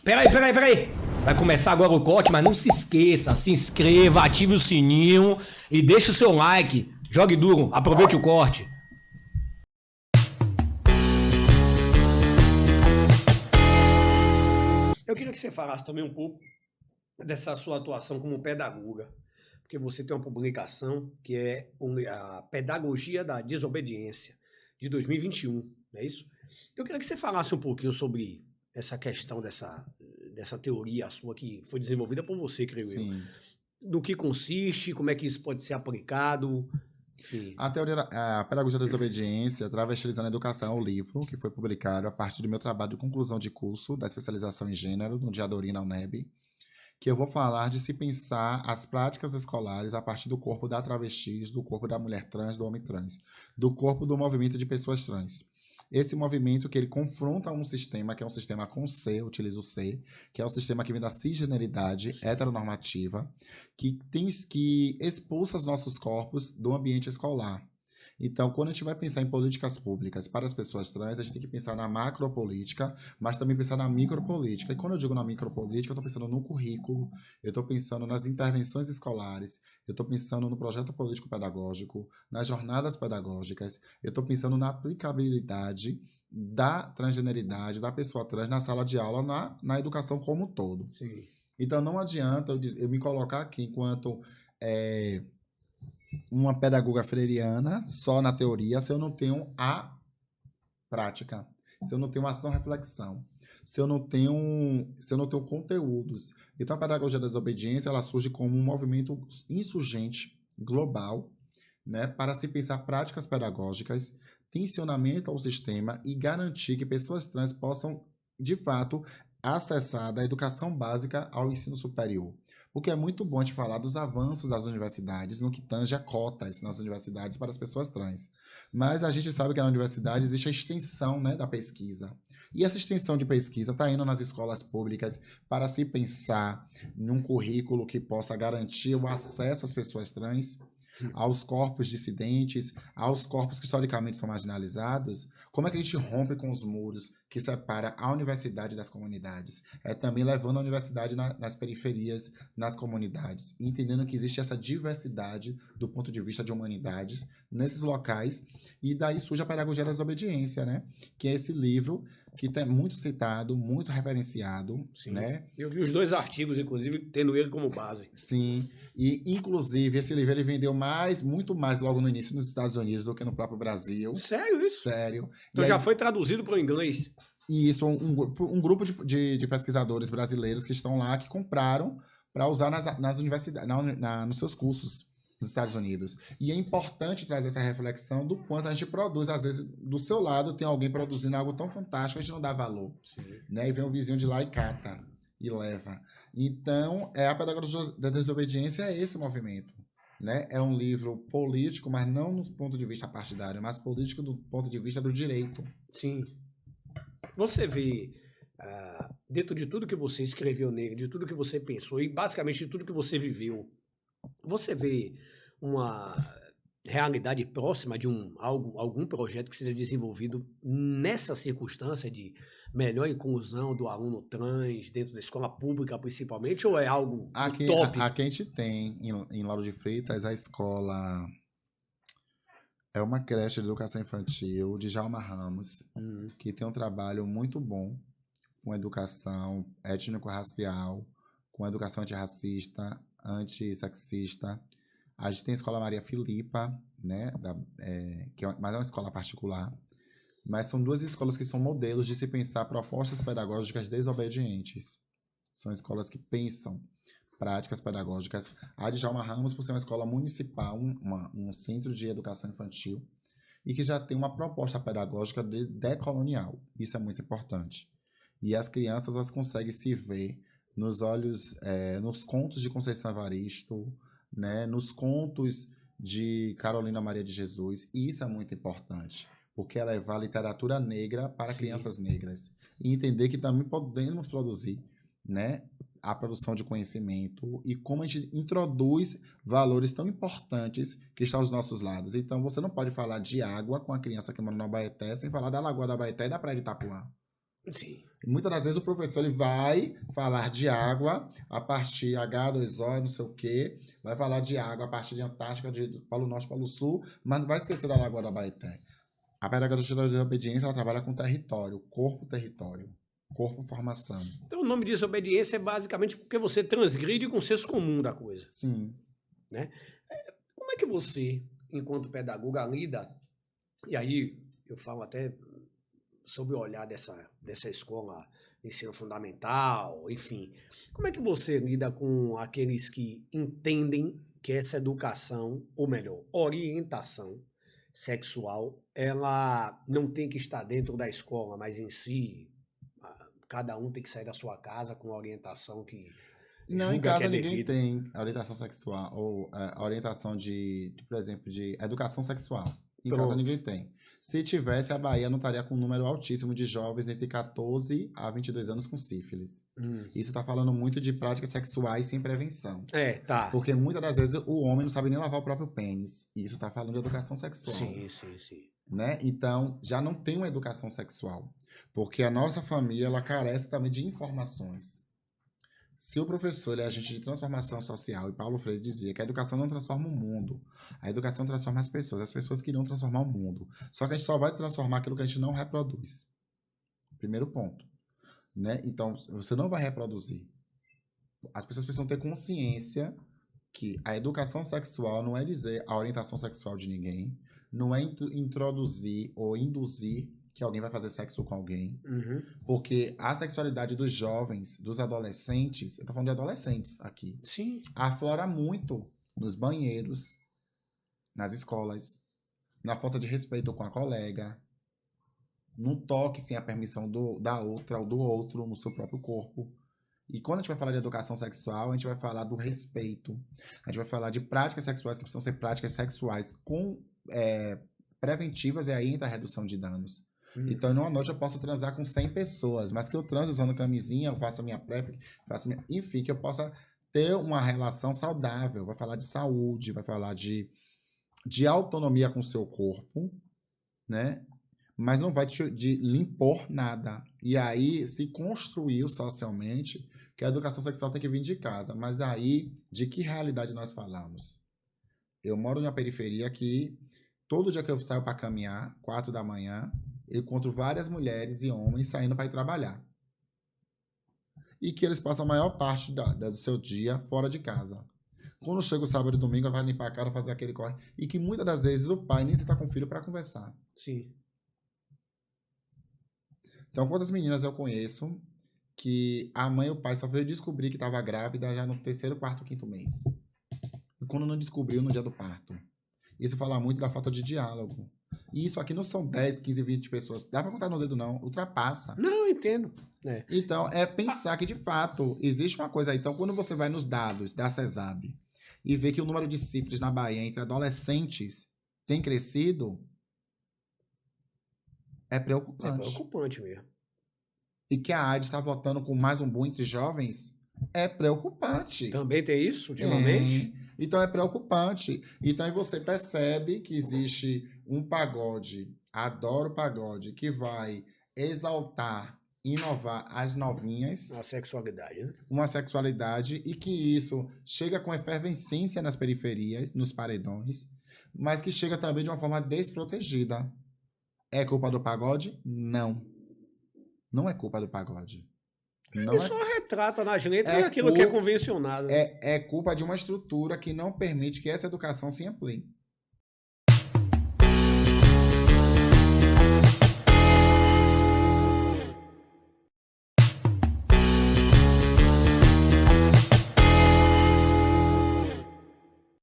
Peraí. Vai começar agora o corte, mas não se esqueça, se inscreva, ative o sininho e deixe o seu like. Jogue duro, aproveite o corte. Eu queria que você falasse também um pouco dessa sua atuação como pedagoga, porque você tem uma publicação que é a Pedagogia da Desobediência, de 2021, não é isso? Então eu queria que você falasse um pouquinho sobre essa questão dessa teoria sua que foi desenvolvida por você, creio eu. Sim. Do que consiste, como é que isso pode ser aplicado, enfim. A teoria, a Pedagogia da Desobediência, Travestilizando a Educação, é um livro que foi publicado a partir do meu trabalho de conclusão de curso da especialização em gênero, no Diadorim, na UNEB, que eu vou falar de se pensar as práticas escolares a partir do corpo da travestis, do corpo da mulher trans, do homem trans, do corpo do movimento de pessoas trans. Esse movimento que ele confronta um sistema, que é um sistema com C, eu utilizo o C, que é um sistema que vem da cisgeneridade heteronormativa, que expulsa os nossos corpos do ambiente escolar. Então, quando a gente vai pensar em políticas públicas para as pessoas trans, a gente tem que pensar na macropolítica, mas também pensar na micropolítica. E quando eu digo na micropolítica, eu estou pensando no currículo, eu estou pensando nas intervenções escolares, eu estou pensando no projeto político-pedagógico, nas jornadas pedagógicas, eu estou pensando na aplicabilidade da transgeneridade, da pessoa trans na sala de aula, na educação como um todo. Sim. Então, não adianta eu me colocar aqui enquanto uma pedagoga freiriana só na teoria se eu não tenho a prática, se eu não tenho ação reflexão, se eu não tenho conteúdos. Então a pedagogia da desobediência ela surge como um movimento insurgente global, né, para se pensar práticas pedagógicas, tensionamento ao sistema e garantir que pessoas trans possam de fato acessar da educação básica ao ensino superior. Porque é muito bom a gente falar dos avanços das universidades no que tange a cotas nas universidades para as pessoas trans. Mas a gente sabe que na universidade existe a extensão, né, da pesquisa. E essa extensão de pesquisa está indo nas escolas públicas para se pensar num currículo que possa garantir o acesso às pessoas trans, aos corpos dissidentes, aos corpos que historicamente são marginalizados. Como é que a gente rompe com os muros que separa a universidade das comunidades? É também levando a universidade nas periferias, nas comunidades, entendendo que existe essa diversidade do ponto de vista de humanidades nesses locais, e daí surge a Pedagogia da Desobediência, né? Que é esse livro que é muito citado, muito referenciado. Sim. Né? Eu vi os 2 artigos, inclusive, tendo ele como base. Sim, e inclusive esse livro ele vendeu muito mais logo no início nos Estados Unidos do que no próprio Brasil. Sério isso? Sério. Então já foi traduzido para o inglês? E isso, um grupo de pesquisadores brasileiros que estão lá, que compraram para usar nas universidades, nos seus cursos nos Estados Unidos. E é importante trazer essa reflexão do quanto a gente produz. Às vezes, do seu lado, tem alguém produzindo algo tão fantástico, a gente não dá valor. Sim. Né? E vem um vizinho de lá e cata, e leva. Então, a Pedagogia da Desobediência é esse movimento. Né? É um livro político, mas não do ponto de vista partidário, mas político do ponto de vista do direito. Sim. Você vê, dentro de tudo que você escreveu nele, de tudo que você pensou e basicamente de tudo que você viveu, você vê uma realidade próxima de algum projeto que seja desenvolvido nessa circunstância de melhor inclusão do aluno trans dentro da escola pública, principalmente, ou é algo utópico? Aqui a gente tem, em Lauro de Freitas, a escola... É uma creche de educação infantil de Djalma Ramos, que tem um trabalho muito bom com educação étnico-racial, com educação antirracista, antissexista. A gente tem a Escola Maria Filipa, né, mas é uma escola particular. Mas são 2 escolas que são modelos de se pensar propostas pedagógicas desobedientes. São escolas que pensam práticas pedagógicas. A de Djalma Ramos, por ser uma escola municipal, um centro de educação infantil, e que já tem uma proposta pedagógica decolonial. Isso é muito importante. E as crianças elas conseguem se ver nos olhos, nos contos de Conceição Evaristo, né, nos contos de Carolina Maria de Jesus, e isso é muito importante, porque é levar a literatura negra para Sim. crianças negras, e entender que também podemos produzir, né, a produção de conhecimento e como a gente introduz valores tão importantes que estão aos nossos lados. Então, você não pode falar de água com a criança que mora no Abaeté sem falar da Lagoa da Abaeté e da Praia de Itapuã. Sim. E muitas das vezes o professor ele vai falar de água a partir H2O, não sei o quê, vai falar de água a partir de Antártica, de Polo Norte, Polo Sul, mas não vai esquecer da Lagoa da Baeté. A pedagogia da desobediência, ela trabalha com território, corpo-território, corpo-formação. Então o nome de desobediência é basicamente porque você transgride com o senso comum da coisa. Sim. Né? Como é que você, enquanto pedagoga, lida, e aí eu falo até sobre o olhar dessa escola ensino fundamental, enfim, como é que você lida com aqueles que entendem que essa educação, ou melhor, orientação sexual, ela não tem que estar dentro da escola, mas em si, cada um tem que sair da sua casa com a orientação que Não, em julga que casa é ninguém devido? tem a orientação sexual, ou a orientação por exemplo, de educação sexual. Em casa Pronto. ninguém tem. Se tivesse, a Bahia não estaria com um número altíssimo de jovens entre 14 a 22 anos com sífilis. Isso está falando muito de práticas sexuais sem prevenção. Tá. Porque muitas das vezes o homem não sabe nem lavar o próprio pênis. Isso está falando de educação sexual. Sim. Né? Então, já não tem uma educação sexual. Porque a nossa família, ela carece também de informações. Se o professor ele é agente de transformação social, e Paulo Freire dizia que a educação não transforma o mundo, a educação transforma as pessoas queriam transformar o mundo. Só que a gente só vai transformar aquilo que a gente não reproduz. Primeiro ponto. Né? Então, você não vai reproduzir. As pessoas precisam ter consciência que a educação sexual não é dizer a orientação sexual de ninguém, não é introduzir ou induzir que alguém vai fazer sexo com alguém, porque a sexualidade dos jovens, dos adolescentes, eu tô falando de adolescentes aqui, Sim. aflora muito nos banheiros, nas escolas, na falta de respeito com a colega, no toque sem a permissão da outra ou do outro no seu próprio corpo. E quando a gente vai falar de educação sexual, a gente vai falar do respeito, a gente vai falar de práticas sexuais que precisam ser práticas sexuais preventivas, e aí entra a redução de danos. Então, numa noite eu posso transar com 100 pessoas, mas que eu transo usando camisinha, eu faço a minha PrEP, enfim, que eu possa ter uma relação saudável. Vai falar de saúde, vai falar de autonomia com o seu corpo, né? Mas não vai de impor nada. E aí se construiu socialmente que a educação sexual tem que vir de casa. Mas aí, de que realidade nós falamos? Eu moro numa periferia que todo dia que eu saio para caminhar, 4 da manhã, eu encontro várias mulheres e homens saindo para ir trabalhar. E que eles passam a maior parte do seu dia fora de casa. Quando chega o sábado e domingo, vai limpar a cara, fazer aquele corre. E que muitas das vezes o pai nem se está com o filho para conversar. Sim. Então, quantas meninas eu conheço que a mãe e o pai só veio descobrir que estava grávida já no 3º, 4º, 5º mês. E quando não descobriu, no dia do parto. Isso fala muito da falta de diálogo. E isso aqui não são 10, 15, 20 pessoas. Dá para contar no dedo, não. Ultrapassa. Não, eu entendo. Então, é pensar que, de fato, existe uma coisa aí. Então, quando você vai nos dados da CESAB e vê que o número de sífilis na Bahia entre adolescentes tem crescido, é preocupante. É preocupante mesmo. E que a AIDS está voltando com mais um boom entre jovens, é preocupante. Também tem isso ultimamente? Então é preocupante. Então aí você percebe que existe um pagode, adoro pagode, que vai exaltar, inovar as novinhas. A sexualidade, né? Uma sexualidade, e que isso chega com efervescência nas periferias, nos paredões, mas que chega também de uma forma desprotegida. É culpa do pagode? Não. Não é culpa do pagode. Ele só retrata nas letras aquilo que é convencionado. É culpa de uma estrutura que não permite que essa educação se amplie.